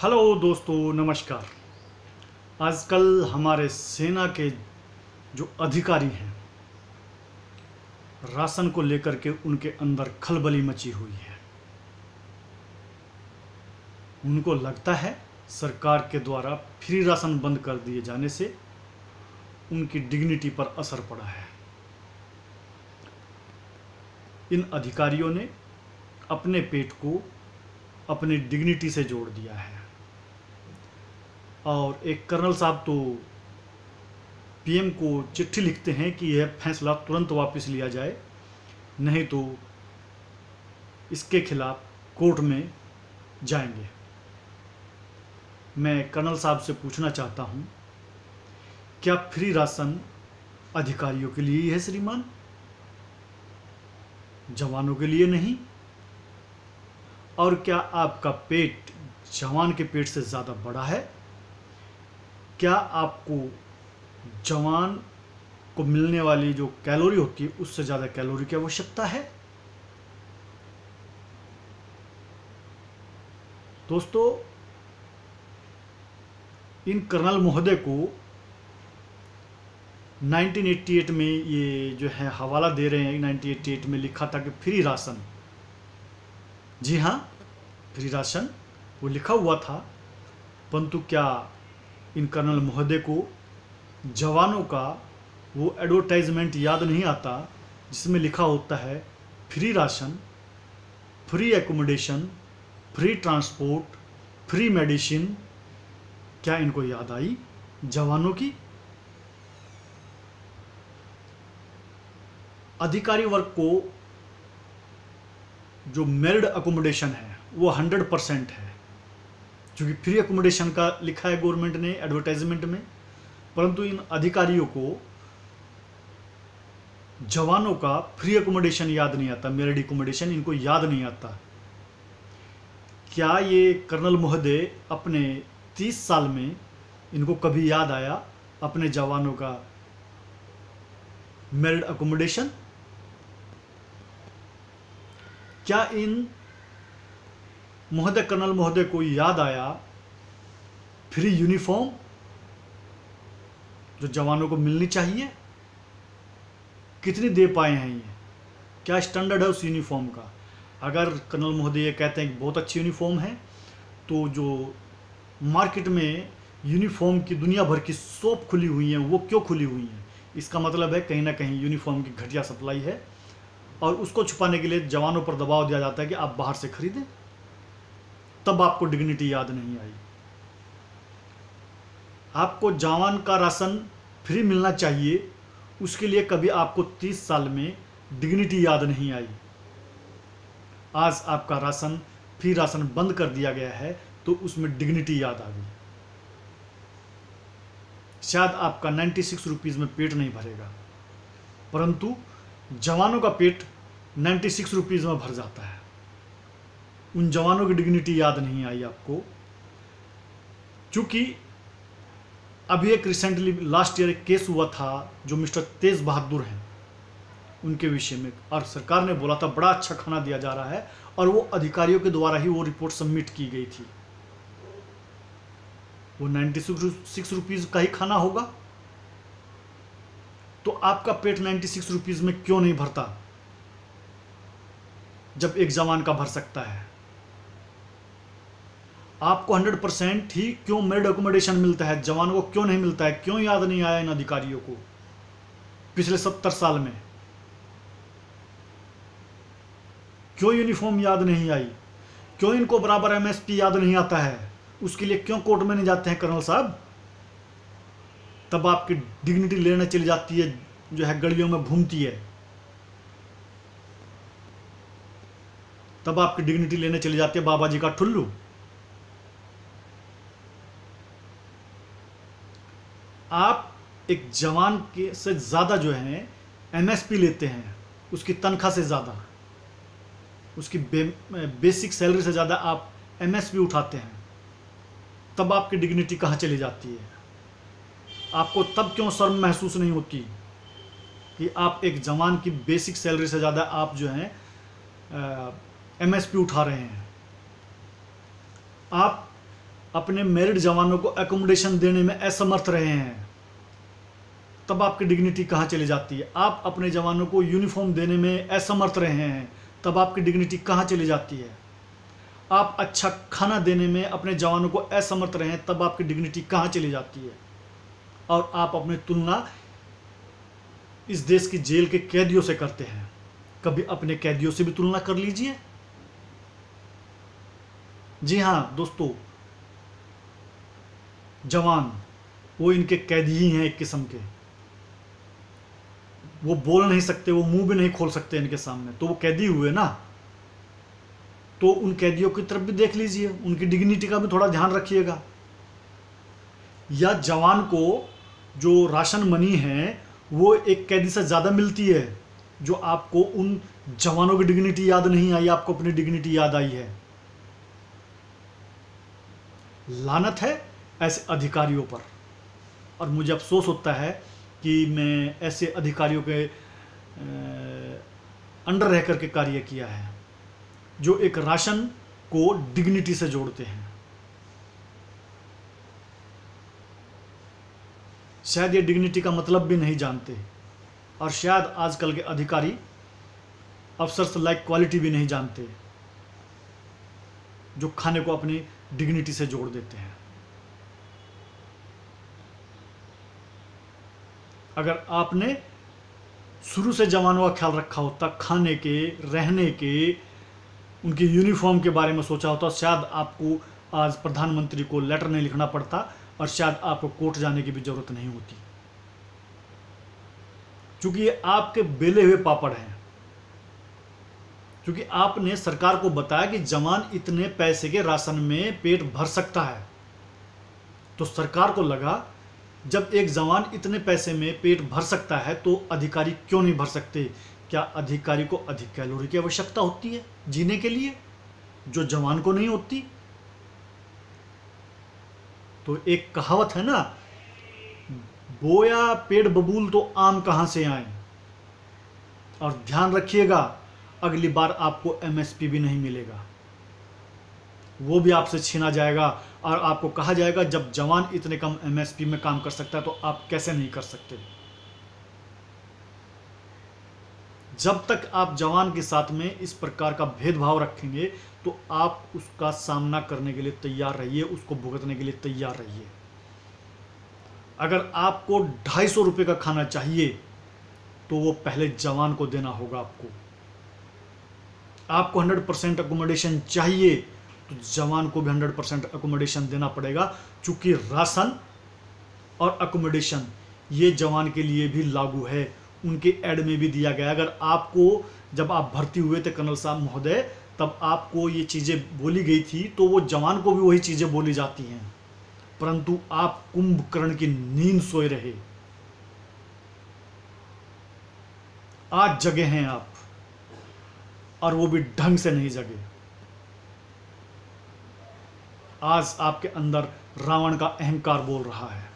Hello दोस्तों, नमस्कार। आजकल हमारे सेना के जो अधिकारी हैं, राशन को लेकर के उनके अंदर खलबली मची हुई है। उनको लगता है सरकार के द्वारा फ्री राशन बंद कर दिए जाने से उनकी डिग्निटी पर असर पड़ा है। इन अधिकारियों ने अपने पेट को अपनी डिग्निटी से जोड़ दिया है और एक कर्नल साहब तो पीएम को चिट्ठी लिखते हैं कि यह फैसला तुरंत वापस लिया जाए, नहीं तो इसके खिलाफ कोर्ट में जाएंगे। मैं कर्नल साहब से पूछना चाहता हूं, क्या फ्री राशन अधिकारियों के लिए ही है श्रीमान, जवानों के लिए नहीं? और क्या आपका पेट जवान के पेट से ज़्यादा बड़ा है? क्या आपको जवान को मिलने वाली जो कैलोरी होती है उससे ज़्यादा कैलोरी की आवश्यकता है? दोस्तों, इन कर्नल महोदय को 1988 में ये जो है हवाला दे रहे हैं। 1988 में लिखा था कि फ्री राशन, जी हाँ, फ्री राशन वो लिखा हुआ था, परंतु क्या इन कर्नल महोदय को जवानों का वो एडवर्टाइजमेंट याद नहीं आता जिसमें लिखा होता है free ration, free accommodation, free transport, free medicine? क्या इनको याद आई जवानों की? अधिकारी वर्ग को जो मेरिड अकोमोडेशन है वो 100% है, क्योंकि फ्री अकोमोडेशन का लिखा है गवर्नमेंट ने एडवर्टाइजमेंट में, परंतु इन अधिकारियों को जवानों का फ्री अकोमोडेशन याद नहीं आता, मेरिड अकोमोडेशन इनको याद नहीं आता। क्या ये कर्नल महोदय अपने 30 साल में इनको कभी याद आया अपने जवानों का मेरिड अकोमोडेशन? क्या इन महोदय कर्नल महोदय को याद आया फ्री यूनिफॉर्म जो जवानों को मिलनी चाहिए? कितनी दे पाए हैं ये? क्या स्टैंडर्ड है उस यूनिफॉर्म का? अगर कर्नल महोदय ये कहते हैं कि बहुत अच्छी यूनिफॉर्म है, तो जो मार्केट में यूनिफॉर्म की दुनिया भर की शॉप खुली हुई हैं, वो क्यों खुली हुई हैं? इसका मतलब है कहीं ना कहीं यूनिफॉर्म की घटिया सप्लाई है और उसको छुपाने के लिए जवानों पर दबाव दिया जाता है कि आप बाहर से खरीदें। तब आपको डिग्निटी याद नहीं आई। आपको जवान का राशन फ्री मिलना चाहिए, उसके लिए कभी आपको 30 साल में डिग्निटी याद नहीं आई। आज आपका राशन, फ्री राशन बंद कर दिया गया है तो उसमें डिग्निटी याद आ गई। शायद आपका 96 रुपीज़ में पेट नहीं भरेगा, परंतु जवानों का पेट 96 रुपीज़ में भर जाता है। उन जवानों की डिग्निटी याद नहीं आई आपको, क्योंकि अभी एक रिसेंटली लास्ट ईयर एक केस हुआ था जो मिस्टर तेज बहादुर हैं उनके विषय में, और सरकार ने बोला था बड़ा अच्छा खाना दिया जा रहा है और वो अधिकारियों के द्वारा ही वो रिपोर्ट सबमिट की गई थी। वो 96 रुपीज़ का ही खाना होगा, तो आपका पेट 96 रुपीज़ में क्यों नहीं भरता जब एक जवान का भर सकता है? आपको 100% ही क्यों मेरिड अकोमोडेशन मिलता है, जवानों को क्यों नहीं मिलता है? क्यों याद नहीं आया इन अधिकारियों को पिछले 70 साल में? क्यों यूनिफॉर्म याद नहीं आई? क्यों इनको बराबर एमएसपी याद नहीं आता है? उसके लिए क्यों कोर्ट में नहीं जाते हैं कर्नल साहब? तब आपकी डिग्निटी लेने चली जाती है, जो है गलियों में घूमती है, तब आपकी डिग्निटी लेने चली जाती है बाबा जी का ठुल्लू। आप एक जवान के से ज़्यादा जो है एमएसपी लेते हैं, उसकी तनख्वाह से ज़्यादा, उसकी बेसिक सैलरी से ज़्यादा आप एमएसपी उठाते हैं, तब आपकी डिग्निटी कहाँ चली जाती है? आपको तब क्यों शर्म महसूस नहीं होती कि आप एक जवान की बेसिक सैलरी से ज़्यादा आप जो है एमएसपी उठा रहे हैं? आप अपने मैरिड जवानों को एकोमोडेशन देने में असमर्थ रहे हैं, तब आपकी डिग्निटी कहाँ चली जाती है? आप अपने जवानों को यूनिफॉर्म देने में असमर्थ रहे हैं, तब आपकी डिग्निटी कहाँ चली जाती है? आप अच्छा खाना देने में अपने जवानों को असमर्थ रहे हैं, तब आपकी डिग्निटी कहाँ चली जाती है? और आप अपनी तुलना इस देश की जेल के कैदियों से करते हैं। कभी अपने कैदियों से भी तुलना कर लीजिए। जी हाँ दोस्तों, जवान वो इनके कैदी ही हैं एक किस्म के। वो बोल नहीं सकते, वो मुंह भी नहीं खोल सकते इनके सामने, तो वो कैदी हुए ना। तो उन कैदियों की तरफ भी देख लीजिए, उनकी डिग्निटी का भी थोड़ा ध्यान रखिएगा। या जवान को जो राशन मनी है वो एक कैदी से ज़्यादा मिलती है, जो आपको उन जवानों की डिग्निटी याद नहीं आई, आपको अपनी डिग्निटी याद आई है। लानत है ऐसे अधिकारियों पर। और मुझे अफसोस होता है कि मैं ऐसे अधिकारियों के अंडर रह करके कार्य किया है, जो एक राशन को डिग्निटी से जोड़ते हैं। शायद ये डिग्निटी का मतलब भी नहीं जानते, और शायद आजकल के अधिकारी अफसर्स लाइक क्वालिटी भी नहीं जानते, जो खाने को अपनी डिग्निटी से जोड़ देते हैं। अगर आपने शुरू से जवानों का ख्याल रखा होता, खाने के, रहने के, उनकी यूनिफॉर्म के बारे में सोचा होता, शायद आपको आज प्रधानमंत्री को लेटर नहीं लिखना पड़ता, और शायद आपको कोर्ट जाने की भी जरूरत नहीं होती। क्योंकि ये आपके बेले हुए पापड़ हैं। क्योंकि आपने सरकार को बताया कि जवान इतने पैसे के राशन में पेट भर सकता है, तो सरकार को लगा जब एक जवान इतने पैसे में पेट भर सकता है तो अधिकारी क्यों नहीं भर सकते? क्या अधिकारी को अधिक कैलोरी की आवश्यकता होती है जीने के लिए, जो जवान को नहीं होती? तो एक कहावत है ना, बोया पेड़ बबूल तो आम कहां से आए। और ध्यान रखिएगा, अगली बार आपको एमएसपी भी नहीं मिलेगा, वो भी आपसे छीना जाएगा, और आपको कहा जाएगा जब जवान इतने कम एमएसपी में काम कर सकता है तो आप कैसे नहीं कर सकते। जब तक आप जवान के साथ में इस प्रकार का भेदभाव रखेंगे तो आप उसका सामना करने के लिए तैयार रहिए, उसको भुगतने के लिए तैयार रहिए। अगर आपको 250 रुपये का खाना चाहिए तो वो पहले जवान को देना होगा। आपको 100% अकोमोडेशन चाहिए तो जवान को भी 100% अकोमोडेशन देना पड़ेगा, चूंकि राशन और अकोमोडेशन ये जवान के लिए भी लागू है। उनके ऐड में भी दिया गया। अगर आपको, जब आप भर्ती हुए थे कर्नल साहब महोदय, तब आपको ये चीज़ें बोली गई थी, तो वो जवान को भी वही चीज़ें बोली जाती हैं, परंतु आप कुंभकर्ण की नींद सोए रहे। आज जगे हैं आप, और वो भी ढंग से नहीं जगे। आज आपके अंदर रावण का अहंकार बोल रहा है।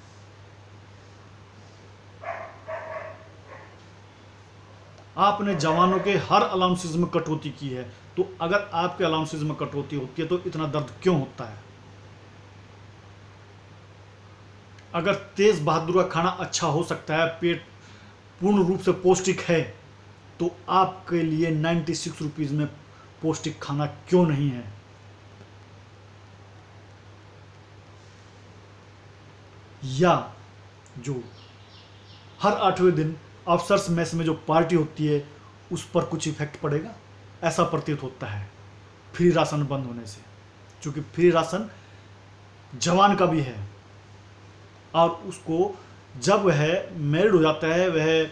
आपने जवानों के हर अलाउंसेस में कटौती की है, तो अगर आपके अलाउंसेस में कटौती होती है तो इतना दर्द क्यों होता है? अगर तेज बहादुर का खाना अच्छा हो सकता है, पेट पूर्ण रूप से पौष्टिक है, तो आपके लिए 96 रुपीज में पौष्टिक खाना क्यों नहीं है? या जो हर 8वें दिन अफसर्स मेस में जो पार्टी होती है उस पर कुछ इफेक्ट पड़ेगा? ऐसा प्रतीत होता है फ्री राशन बंद होने से, क्योंकि फ्री राशन जवान का भी है, और उसको जब वह मैरिड हो जाता है, वह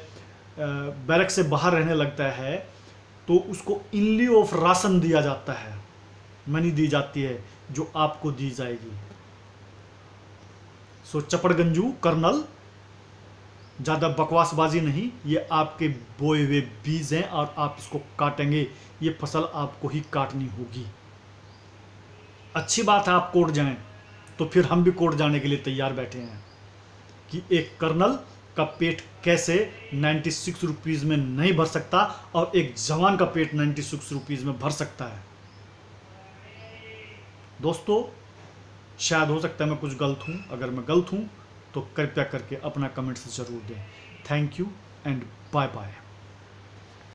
बैरक से बाहर रहने लगता है, तो उसको इन लिeu ऑफ राशन दिया जाता है, मनी दी जाती है जो आपको दी जाएगी। सो चपड़गंजू कर्नल, ज़्यादा बकवासबाजी नहीं, ये आपके बोए हुए बीज हैं और आप इसको काटेंगे। ये फसल आपको ही काटनी होगी। अच्छी बात है आप कोर्ट जाएं, तो फिर हम भी कोर्ट जाने के लिए तैयार बैठे हैं कि एक कर्नल का पेट कैसे 96 रुपीज़ में नहीं भर सकता और एक जवान का पेट 96 रुपीज़ में भर सकता है। दोस्तों, शायद हो सकता है मैं कुछ गलत हूँ, अगर मैं गलत हूँ तो कृपया करके अपना कमेंट्स ज़रूर दें। Thank you and bye bye.